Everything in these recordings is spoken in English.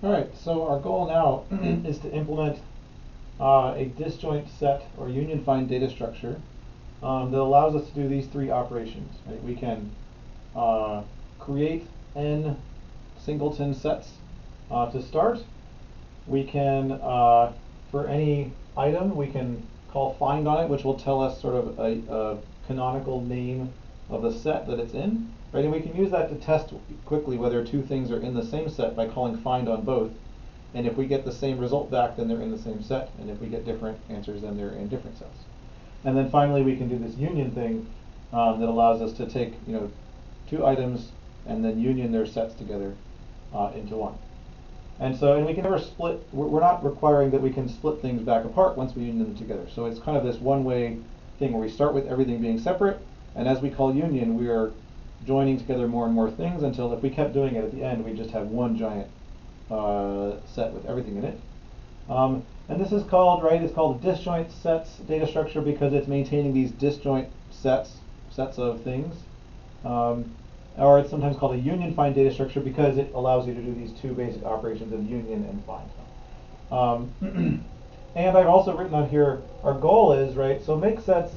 Alright, so our goal now is to implement a disjoint set or union find data structure that allows us to do these three operations. Right? We can create n singleton sets to start. We can, for any item, we can call find on it, which will tell us sort of a canonical name of the set that it's in. Right? And we can use that to test quickly whether two things are in the same set by calling find on both. And if we get the same result back, then they're in the same set. And if we get different answers, then they're in different sets. And then finally, we can do this union thing that allows us to take, two items and then union their sets together into one. And we can never split. We're not requiring that we can split things back apart once we union them together. So it's kind of this one-way thing where we start with everything being separate, and as we call union, we are joining together more and more things until if we kept doing it at the end, we just have one giant set with everything in it. And this is called, it's called a disjoint sets data structure because it's maintaining these disjoint sets of things. Or it's sometimes called a union find data structure because it allows you to do these two basic operations of union and find. And I've also written on here, our goal is, so make sets,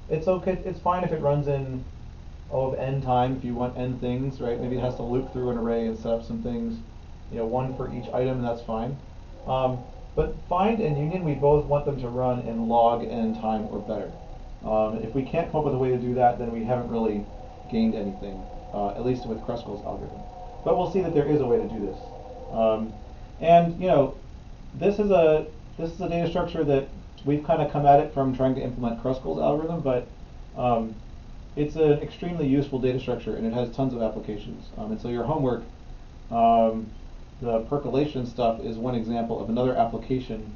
it's okay, it's fine if it runs in of n time if you want n things, Maybe it has to loop through an array and set up some things, one for each item, and that's fine. But find and union, we both want them to run in log n time or better. If we can't come up with a way to do that, then we haven't really gained anything, at least with Kruskal's algorithm. But we'll see that there is a way to do this. This is a data structure that we've kind of come at it from trying to implement Kruskal's algorithm, but it's an extremely useful data structure and it has tons of applications. And so your homework, the percolation stuff is one example of another application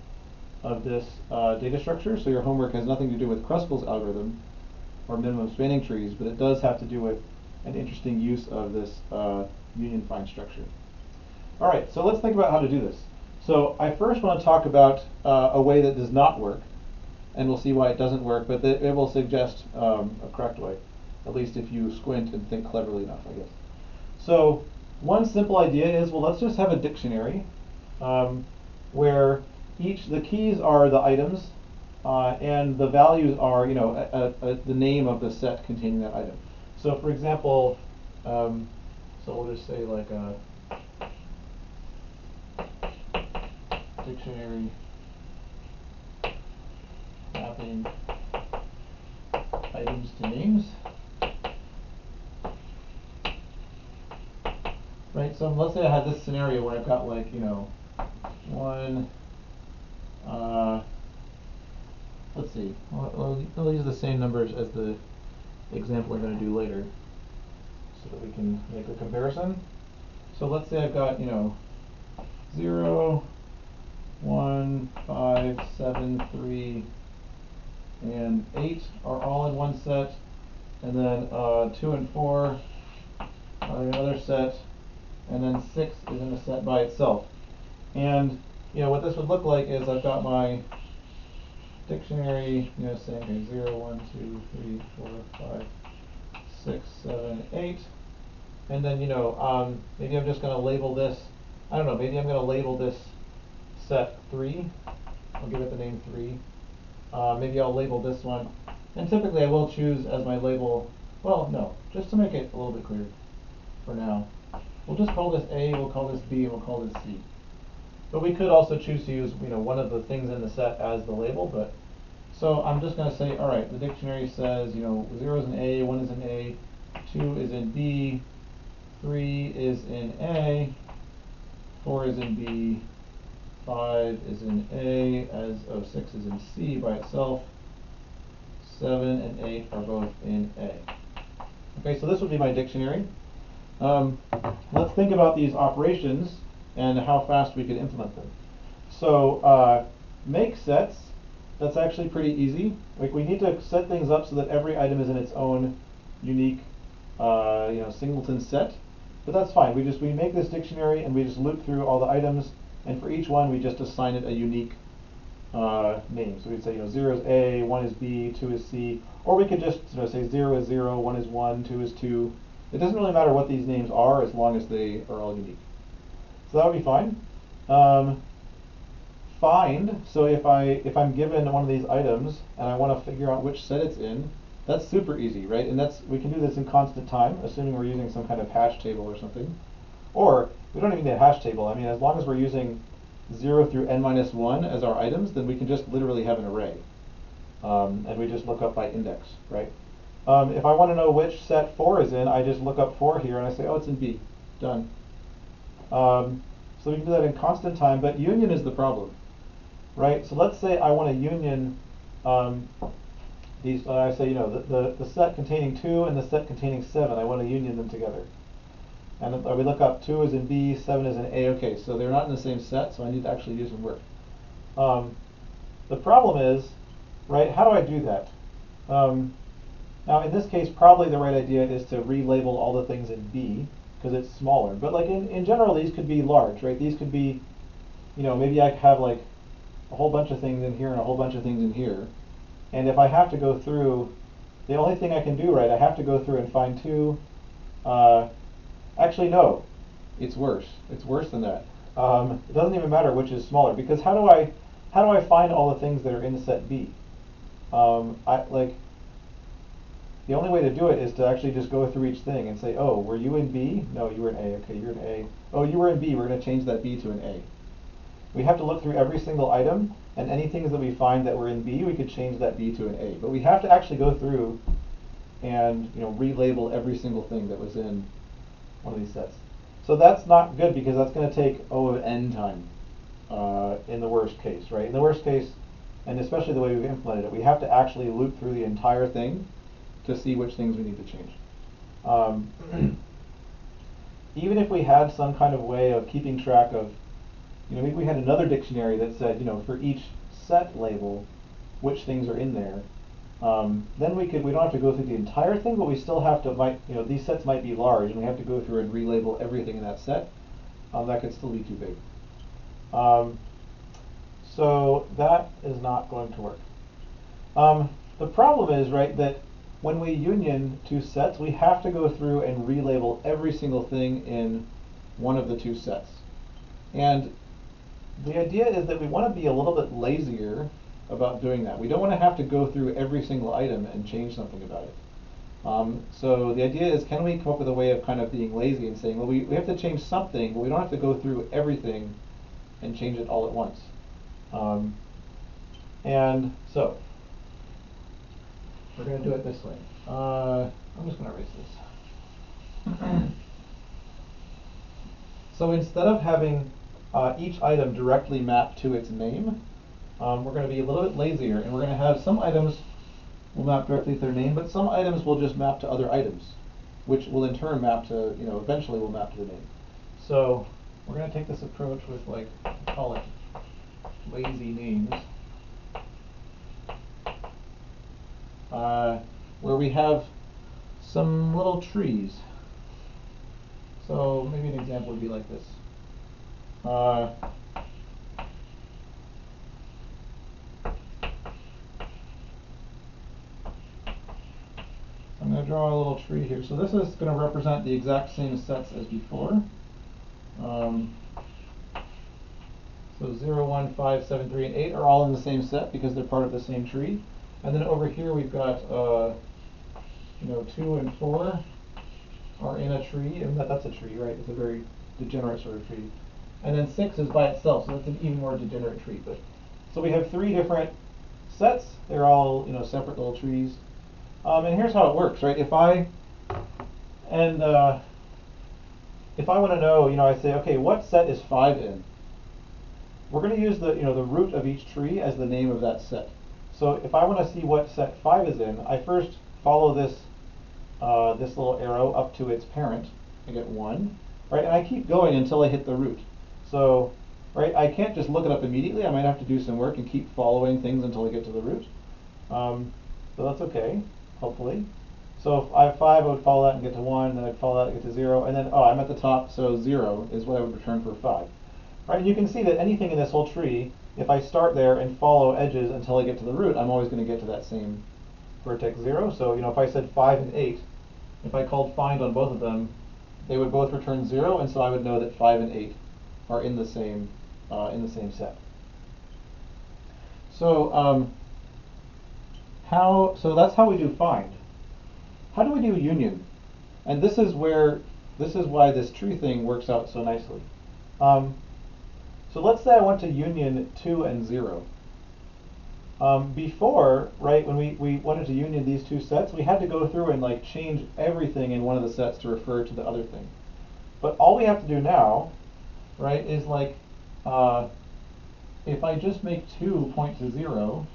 of this data structure. So your homework has nothing to do with Kruskal's algorithm or minimum spanning trees, but it does have to do with an interesting use of this union find structure. Alright, so let's think about how to do this. So I first want to talk about a way that does not work, and we'll see why it doesn't work, but it will suggest a correct way, at least if you squint and think cleverly enough, I guess. So one simple idea is, well, let's just have a dictionary where the keys are the items and the values are, the name of the set containing that item. So for example, so we'll just say like a dictionary mapping items to names. So let's say I had this scenario where I've got one, let's see, I'll use the same numbers as the example we're going to do later so that we can make a comparison. So let's say I've got, 0, 1, 5, 7, 3, and 8 are all in one set, and then 2 and 4 are in another set, and then 6 is in a set by itself. And what this would look like is I've got my dictionary, saying okay, 0, 1, 2, 3, 4, 5, 6, 7, 8, and then maybe I'm just going to label this. I don't know. Maybe I'm going to label this set 3. I'll give it the name 3. Maybe I'll label this one, and typically I will choose as my label. Well, no, just to make it a little bit clearer. For now, we'll just call this A. We'll call this B. And we'll call this C. But we could also choose to use one of the things in the set as the label. But so I'm just going to say, all right, the dictionary says 0 is in A, 1 is in A, 2 is in B, 3 is in A, 4 is in B, 5 is in A, 6 is in C by itself, 7 and 8 are both in A. Okay, so this would be my dictionary. Let's think about these operations and how fast we could implement them. So make sets, that's actually pretty easy. We need to set things up so that every item is in its own unique singleton set. But that's fine. We make this dictionary and we just loop through all the items, and for each one we just assign it a unique name. So we'd say 0 is A, 1 is B, 2 is C, or we could just say 0 is 0, 1 is 1, 2 is 2. It doesn't really matter what these names are as long as they are all unique. So that would be fine. Find, so if I'm given one of these items and I want to figure out which set it's in, that's super easy, right? And we can do this in constant time, assuming we're using some kind of hash table or something. Or we don't even need a hash table. I mean, as long as we're using 0 through n minus 1 as our items, then we can just literally have an array. And we just look up by index, right? If I want to know which set 4 is in, I just look up 4 here and I say, oh, it's in B. Done. So we can do that in constant time, but union is the problem, right? So let's say I want to union these. I say, the set containing 2 and the set containing 7. I want to union them together. And we look up 2 is in B, 7 is in A. Okay, so they're not in the same set, so I need to actually do some work. The problem is, right, how do I do that? Now in this case, probably the right idea is to relabel all the things in B, because it's smaller. But like in general, these could be large, right? These could be, maybe I have like a whole bunch of things in here and a whole bunch of things in here. And if I have to go through, the only thing I can do, right, I have to go through and find 2. Actually, no, it's worse. It's worse than that. It doesn't even matter which is smaller, because how do I find all the things that are in set B? The only way to do it is to actually just go through each thing and say, oh, were you in B? No, you were in A. Okay, you're in A. Oh, you were in B. We're going to change that B to an A. We have to look through every single item, and any things that we find that were in B, we could change that B to an A. But we have to actually go through and relabel every single thing that was in one of these sets. So that's not good, because that's going to take n time in the worst case, right? In the worst case, and especially the way we've implemented it, we have to actually loop through the entire thing to see which things we need to change. Even if we had some kind of way of keeping track of, maybe we had another dictionary that said, for each set label, which things are in there, then we don't have to go through the entire thing, but we still have to, these sets might be large, and we have to go through and relabel everything in that set. That could still be too big. So that is not going to work. The problem is, right, that when we union 2 sets, we have to go through and relabel every single thing in one of the 2 sets. And the idea is that we want to be a little bit lazier about doing that. We don't want to have to go through every single item and change something about it. So the idea is, can we come up with a way of kind of being lazy and saying, well, we have to change something, but we don't have to go through everything and change it all at once. And so we're going to do it this way. I'm just going to erase this. So instead of having each item directly mapped to its name, we're going to be a little bit lazier, and we're going to have some items will map directly to their name, but some items will just map to other items, which will in turn map to, eventually will map to the name. So we're going to take this approach with, call it lazy names, where we have some little trees. So maybe an example would be like this. I'm going to draw a little tree here. So this is going to represent the exact same sets as before. So 0, 1, 5, 7, 3, and 8 are all in the same set because they're part of the same tree. And then over here we've got 2 and 4 are in a tree, and that's a tree, right? It's a very degenerate sort of tree. And then 6 is by itself, so that's an even more degenerate tree. But so we have 3 different sets. They're all separate little trees. And here's how it works, right? If I want to know, I say, okay, what set is 5 in? We're going to use the the root of each tree as the name of that set. So if I want to see what set 5 is in, I first follow this this little arrow up to its parent. I get 1, right? And I keep going until I hit the root. So, right, I can't just look it up immediately. I might have to do some work and keep following things until I get to the root. So that's okay, hopefully. So if I have 5, I would follow that and get to 1, then I'd follow that and get to 0, and then, oh, I'm at the top, so 0 is what I would return for 5. Right, and you can see that anything in this whole tree, if I start there and follow edges until I get to the root, I'm always going to get to that same vertex 0. So, if I said 5 and 8, if I called find on both of them, they would both return 0, and so I would know that 5 and 8 are in the same set. So so that's how we do find. How do we do union? And this is why this tree thing works out so nicely. So let's say I want to union 2 and 0. Before, right, when we wanted to union these two sets, we had to go through and like change everything in one of the sets to refer to the other thing. But all we have to do now, right, is like, if I just make 2 point to 0,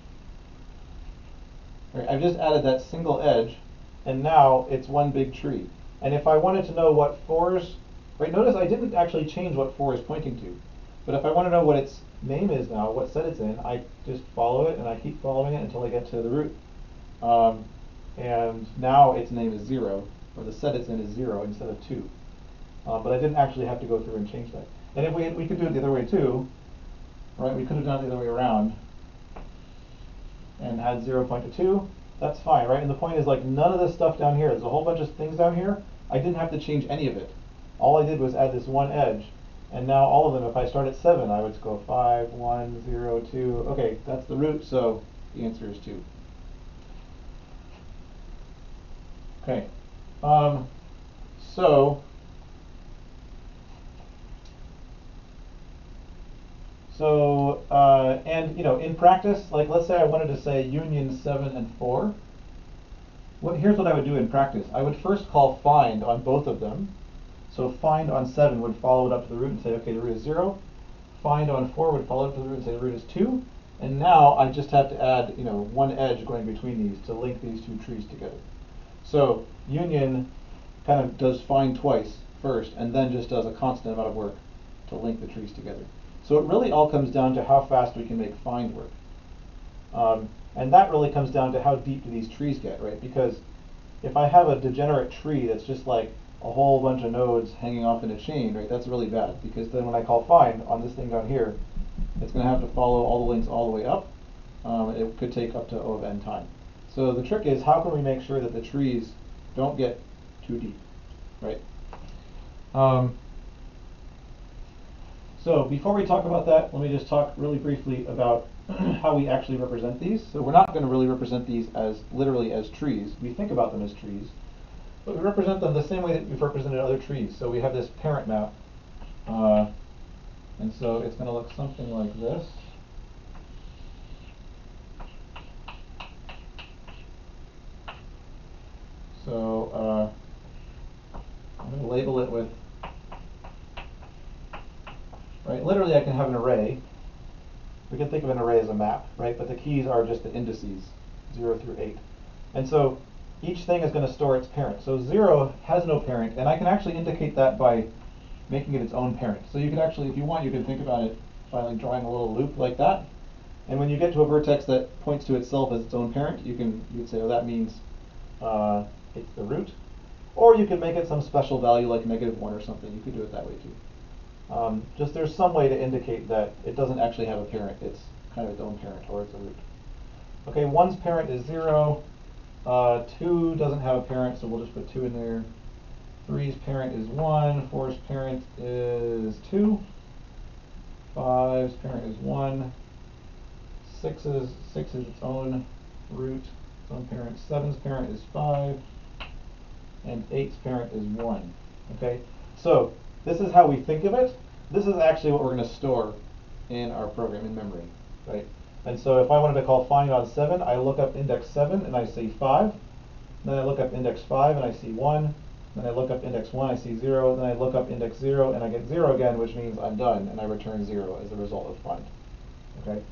right, I've just added that single edge, and now it's one big tree. And if I wanted to know what 4's, right, notice I didn't actually change what 4 is pointing to. But if I want to know what its name is now, what set it's in, I just follow it and I keep following it until I get to the root. And now its name is 0, or the set it's in is 0 instead of 2. But I didn't actually have to go through and change that. And if we could do it the other way too, right? We could have done it the other way around and had 0 point to 2. That's fine, right? And the point is like none of this stuff down here, there's a whole bunch of things down here. I didn't have to change any of it. All I did was add this one edge. And now all of them, if I start at 7, I would go 5, 1, 0, 2. Okay, that's the root, so the answer is 2. Okay. And you know, in practice, like let's say I wanted to say union 7 and 4. Here's what I would do in practice. I would first call find on both of them. So find on 7 would follow it up to the root and say, okay, the root is 0. Find on 4 would follow it up to the root and say the root is 2. And now I just have to add, you know, one edge going between these to link these two trees together. So union kind of does find twice first, and then just does a constant amount of work to link the trees together. So it really all comes down to how fast we can make find work. And that really comes down to how deep do these trees get, right? Because if I have a degenerate tree that's just like a whole bunch of nodes hanging off in a chain, right, that's really bad. Because then when I call find on this thing down here, it's going to have to follow all the links all the way up. It could take up to O of n time. So the trick is, how can we make sure that the trees don't get too deep, right? So before we talk about that, let me just talk really briefly about how we actually represent these. So we're not going to really represent these as literally as trees. We think about them as trees, but we represent them the same way that we've represented other trees. So we have this parent map, and so it's going to look something like this. So I'm going to label it with, right, literally I can have an array. We can think of an array as a map, right? But the keys are just the indices, 0 through 8. And so each thing is going to store its parent. So 0 has no parent, and I can actually indicate that by making it its own parent. So you can actually, if you want, you can think about it by like drawing a little loop like that. And when you get to a vertex that points to itself as its own parent, you would say, oh, that means it's the root. Or you could make it some special value like -1 or something. You could do it that way too. Just there's some way to indicate that it doesn't actually have a parent. It's kind of its own parent, or it's a root. Okay, 1's parent is 0. 2 doesn't have a parent, so we'll just put 2 in there. 3's parent is 1. 4's parent is 2. 5's parent is 1. 6 is its own root, its own parent. 7's parent is 5. And 8's parent is 1. Okay, so this is how we think of it. This is actually what we're going to store in our program in memory, right? And so if I wanted to call find on 7, I look up index 7 and I see 5. Then I look up index 5 and I see 1. Then I look up index 1, I see 0. Then I look up index 0 and I get 0 again, which means I'm done, and I return 0 as a result of find. Okay?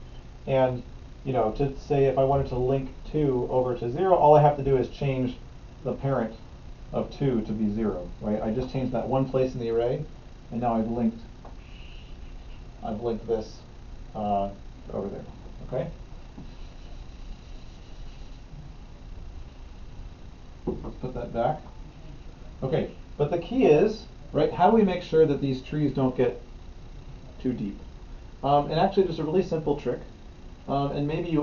And you know, to say if I wanted to link 2 over to 0, all I have to do is change the parent of 2 to be 0, right? I just changed that one place in the array, and now I've linked this over there, okay? Let's put that back. Okay, but the key is, right, how do we make sure that these trees don't get too deep? And actually, there's a really simple trick, and maybe you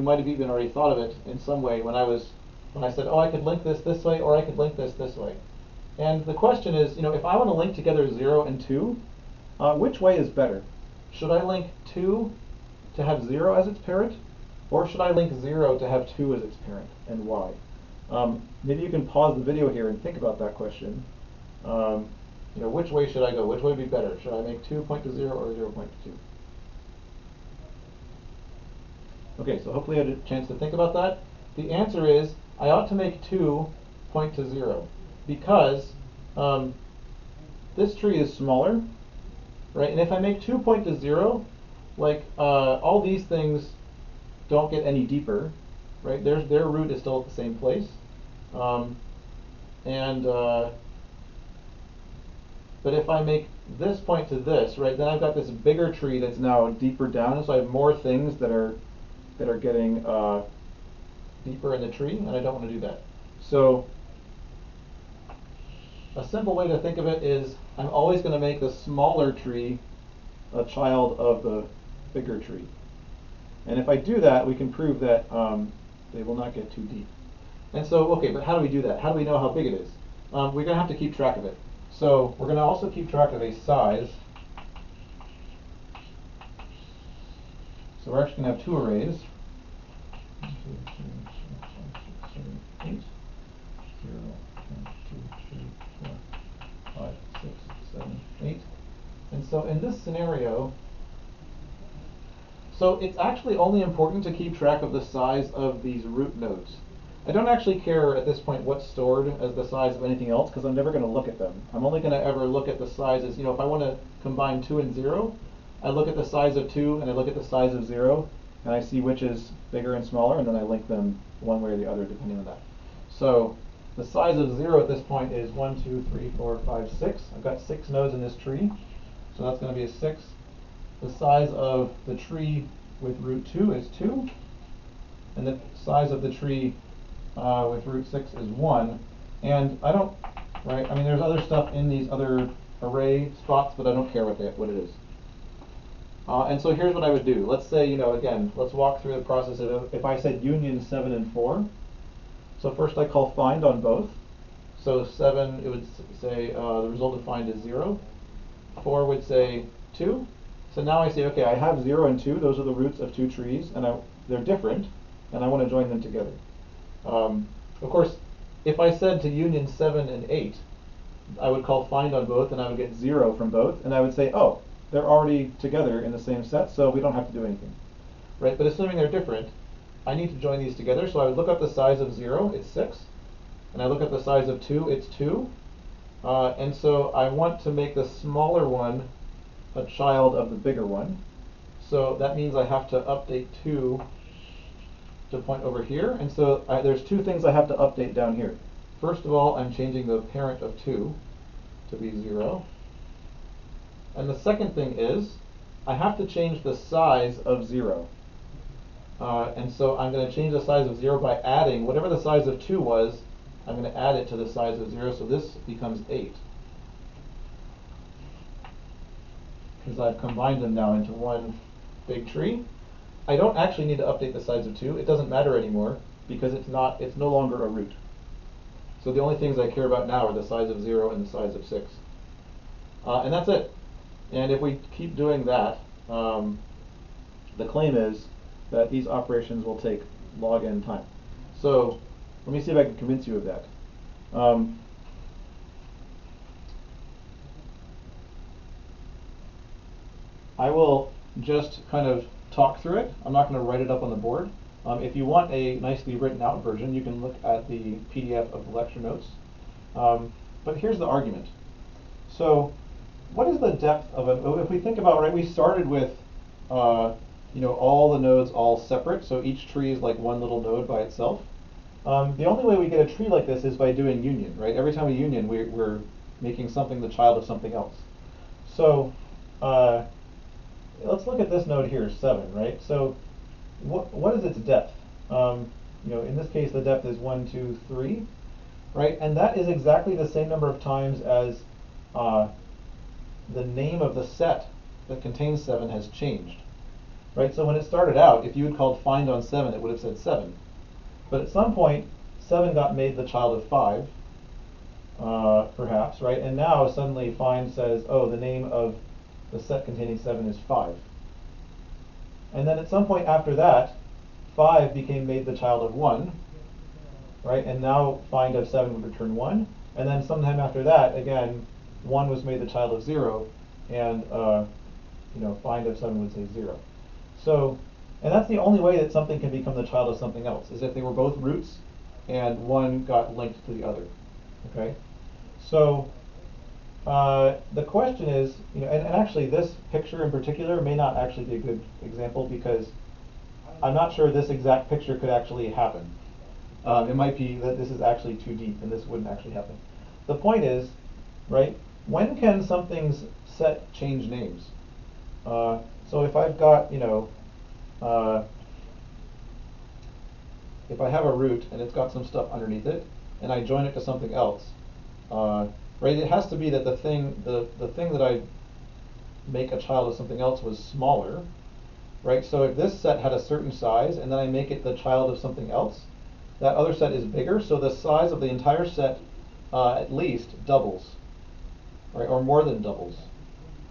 might have even already thought of it in some way when I said, oh, I could link this way, or I could link this way. And the question is, if I want to link together 0 and 2, which way is better? Should I link 2 to have 0 as its parent, or should I link 0 to have 2 as its parent, and why? Maybe you can pause the video here and think about that question. Which way should I go? Which way would be better? Should I make 2 point to 0 or 0 point to 2? Okay, so hopefully you had a chance to think about that. The answer is I ought to make 2 point to 0 because this tree is smaller, right? And if I make 2 point to 0, like all these things don't get any deeper, right? Their root is still at the same place. But if I make this point to this, right, then I've got this bigger tree that's now deeper down, and so I have more things that are getting deeper in the tree, and I don't want to do that. So a simple way to think of it is I'm always going to make the smaller tree a child of the bigger tree. And if I do that, we can prove that they will not get too deep. And so, okay, but how do we do that? How do we know how big it is? We're going to have to keep track of it. So we're going to also keep track of a size. So we're actually going to have two arrays. 1, 2, 3, 4, 5, 6, 7, 8. 0, 1, 2, 3, 4, 5, 6, 7, 8. And so in this scenario, so it's actually only important to keep track of the size of these root nodes. I don't actually care at this point what's stored as the size of anything else because I'm never going to look at them. I'm only going to ever look at the sizes. If I want to combine 2 and 0, I look at the size of 2 and I look at the size of 0 and I see which is bigger and smaller, and then I link them one way or the other depending on that. So the size of 0 at this point is 1, 2, 3, 4, 5, 6. I've got 6 nodes in this tree, so that's going to be a 6. The size of the tree with root 2 is 2, and the size of the tree with root 6 is 1. And I don't, right, I mean there's other stuff in these other array spots, but I don't care what it is. And so here's what I would do. Let's say, again, let's walk through the process of if I said union 7 and 4. So first I call find on both. So 7, it would say the result of find is 0. 4 would say 2. So now I say, okay, I have 0 and 2. Those are the roots of 2 trees, and they're different, and I want to join them together. Of course, if I said to union 7 and 8, I would call find on both, and I would get 0 from both, and I would say, oh, they're already together in the same set, so we don't have to do anything. Right? But assuming they're different, I need to join these together, so I would look up the size of 0, it's 6, and I look up the size of 2, it's 2, and so I want to make the smaller one a child of the bigger one, so that means I have to update 2 to point over here, and so there's 2 things I have to update down here. First of all, I'm changing the parent of 2 to be 0, and the second thing is I have to change the size of 0. And so I'm going to change the size of 0 by adding whatever the size of 2 was. I'm going to add it to the size of 0, so this becomes 8. Because I've combined them now into one big tree. I don't actually need to update the size of 2. It doesn't matter anymore because it's no longer a root. So the only things I care about now are the size of 0 and the size of 6. And that's it. And if we keep doing that, the claim is that these operations will take log n time. So let me see if I can convince you of that. I will just kind of talk through it. I'm not going to write it up on the board. If you want a nicely written out version, you can look at the PDF of the lecture notes. But here's the argument. So what is the depth of if we think about, right, we started with all the nodes all separate, so each tree is like one little node by itself. The only way we get a tree like this is by doing union, right? Every time we union, we're making something the child of something else. So let's look at this node here, 7, right? So what is its depth? In this case, the depth is 1, 2, 3, right? And that is exactly the same number of times as the name of the set that contains 7 has changed. Right? So when it started out, if you had called find on 7, it would have said 7. But at some point, 7 got made the child of 5, perhaps, right? And now suddenly find says, oh, the name of the set containing 7 is 5. And then at some point after that, 5 became made the child of 1, right? And now find of 7 would return 1. And then sometime after that, again, 1 was made the child of 0, and find of 7 would say 0. So, and that's the only way that something can become the child of something else, is if they were both roots and one got linked to the other. Okay? So, the question is, and actually this picture in particular may not actually be a good example because I'm not sure this exact picture could actually happen. It might be that this is actually too deep and this wouldn't actually happen. The point is, right, when can something's set change names? So if I've got, if I have a root and it's got some stuff underneath it and I join it to something else, right, it has to be that the thing that I make a child of something else was smaller, right? So if this set had a certain size and then I make it the child of something else, that other set is bigger, so the size of the entire set at least doubles, right, or more than doubles,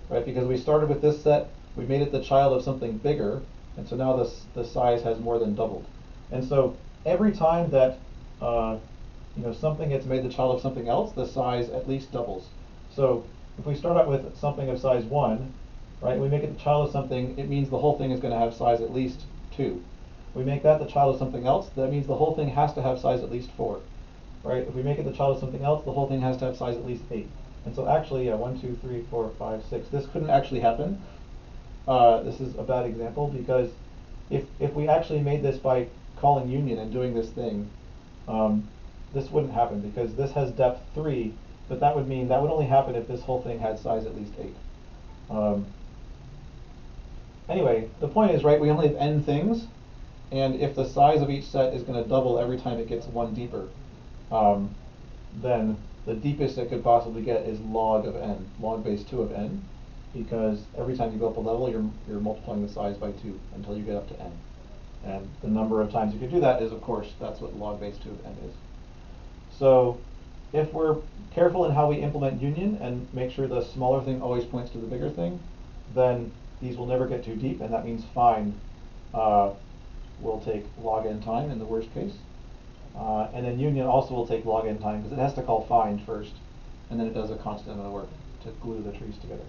right? Because we started with this set, we made it the child of something bigger, and so now the size has more than doubled. And so every time that something gets made the child of something else, the size at least doubles. So if we start out with something of size 1, right, we make it the child of something, it means the whole thing is going to have size at least 2. We make that the child of something else, that means the whole thing has to have size at least 4. Right? If we make it the child of something else, the whole thing has to have size at least 8. And so actually, 1, 2, 3, 4, 5, 6. This couldn't actually happen. This is a bad example because if we actually made this by calling union and doing this thing, this wouldn't happen because this has depth 3, but that would mean that would only happen if this whole thing had size at least 8. Anyway, the point is, right, we only have n things, and if the size of each set is going to double every time it gets one deeper, then the deepest it could possibly get is log of n, log base 2 of n, because every time you go up a level, you're multiplying the size by 2 until you get up to n. And the number of times you can do that is, of course, that's what log base 2 of n is. So if we're careful in how we implement union and make sure the smaller thing always points to the bigger thing, then these will never get too deep, and that means find will take log n time in the worst case. And then union also will take log n time because it has to call find first, and then it does a constant amount of work to glue the trees together.